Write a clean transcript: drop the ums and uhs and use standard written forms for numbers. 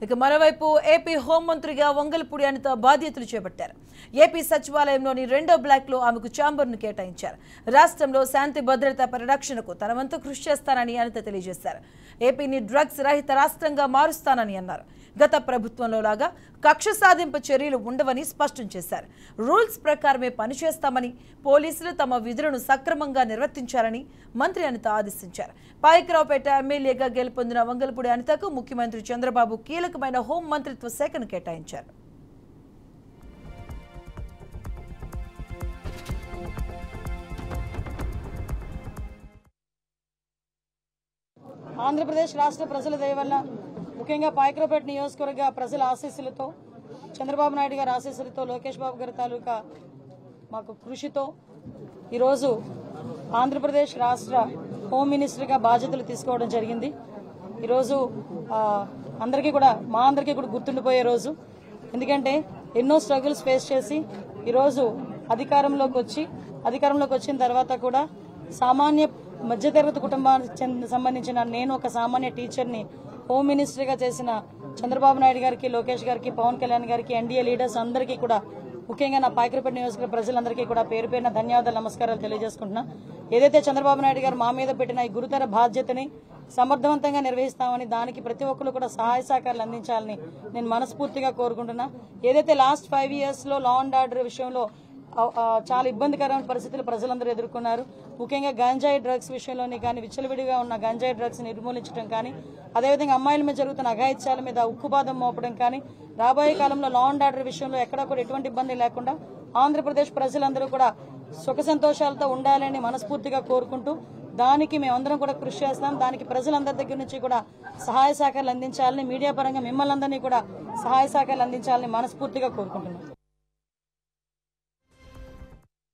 ఇక మరోవైపు ఏపీ హోంమంత్రిగా వంగలపూడి అనిత బాధ్యతలు చేపట్టారు. ఏపీ సచివాలయంలోని 2వ బ్లాక్ లో ఆమెకు ఛాంబర్ను కేటాయించారు. రాష్ట్రంలో శాంతి భద్రత పరిరక్షణకు తన వంతు కృషి చేస్తానని అనిత తెలియజేశారు. ఏపీని డ్రగ్స్ రహిత రాష్ట్రంగా మారుస్తానని అన్నారు. గత ప్రభుత్వంలో లాగా కక్ష సాధింపు చర్యలు ఉండవని స్పష్టం చేశారు. రూల్స్ ప్రకారమే పనిచేస్తామని, పోలీసులు తమ విధులను సక్రమంగా నిర్వర్తించాలని మంత్రి అనిత ఆదేశించారు. పాయకరావుపేట ఎమ్మెల్యేగా గెలుపొందిన వంగలపూడి అనితకు ముఖ్యమంత్రి చంద్రబాబు కీలకమైన హోం మంత్రిత్వ శాఖను కేటాయించారు. ఆంధ్రప్రదేశ్ రాష్ట్ర ప్రజల దయ వల్ల, ముఖ్యంగా పాయకరావుపేట నియోజకవర్గ ప్రజల ఆశీస్సులతో, చంద్రబాబు నాయుడు గారి ఆశీస్సులతో, లోకేష్ బాబు గారి తాలూకా మాకు కృషితో ఈరోజు ఆంధ్రప్రదేశ్ రాష్ట్ర హోమ్ మినిస్టర్గా బాధ్యతలు తీసుకోవడం జరిగింది. ఈరోజు అందరికీ కూడా, మా అందరికీ కూడా గుర్తుండిపోయే రోజు. ఎందుకంటే ఎన్నో స్ట్రగుల్స్ ఫేస్ చేసి ఈరోజు అధికారంలోకి వచ్చిన తర్వాత కూడా సామాన్య మధ్యతరగతి కుటుంబానికి సంబంధించిన నేను ఒక సామాన్య టీచర్ని హోమ్ మినిస్టర్గా చేసిన చంద్రబాబు నాయుడు గారికి, లోకేష్ గారికి, పవన్ కళ్యాణ్ గారికి, ఎన్డీఏ లీడర్స్ అందరికీ కూడా, ముఖ్యంగా నా పాయకరావుపేట నియోజకవర్గ ప్రజలందరికీ కూడా పేరు పేరున ధన్యవాదాలు, నమస్కారాలు తెలియజేసుకుంటున్నా. ఏదైతే చంద్రబాబు నాయుడు గారు మా మీద పెట్టిన ఈ గురుతర బాధ్యతని సమర్థవంతంగా నిర్వహిస్తామని, దానికి ప్రతి ఒక్కరు కూడా సహాయ సహకారాలు అందించాలని నేను మనస్ఫూర్తిగా కోరుకుంటున్నా. ఏదైతే లాస్ట్ 5 years లో లా అండ్ ఆర్డర్ విషయంలో చాలా ఇబ్బందికరమైన పరిస్థితులు ప్రజలందరూ ఎదుర్కొన్నారు. ముఖ్యంగా గంజాయి డ్రగ్స్ విషయంలోని కానీ, విచ్చలవిడిగా ఉన్న గంజాయి డ్రగ్స్ నిర్మూలించడం కానీ, అదేవిధంగా అమ్మాయిల మీద జరుగుతున్న అఘాయిత్యాల మీద ఉక్కుపాదం మోపడం కానీ, రాబోయే కాలంలో లా అండ్ ఆర్డర్ విషయంలో ఎక్కడా కూడా ఎటువంటి ఇబ్బంది లేకుండా ఆంధ్రప్రదేశ్ ప్రజలందరూ కూడా సుఖ సంతోషాలతో ఉండాలని మనస్ఫూర్తిగా కోరుకుంటూ, దానికి మేమందరం కూడా కృషి చేస్తాం. దానికి ప్రజలందరి దగ్గర నుంచి కూడా సహాయ సహకారాలు అందించాలని, మీడియా పరంగా మిమ్మల్ని అందరినీ కూడా సహాయ సహకారాలు అందించాలని మనస్ఫూర్తిగా కోరుకుంటున్నాం.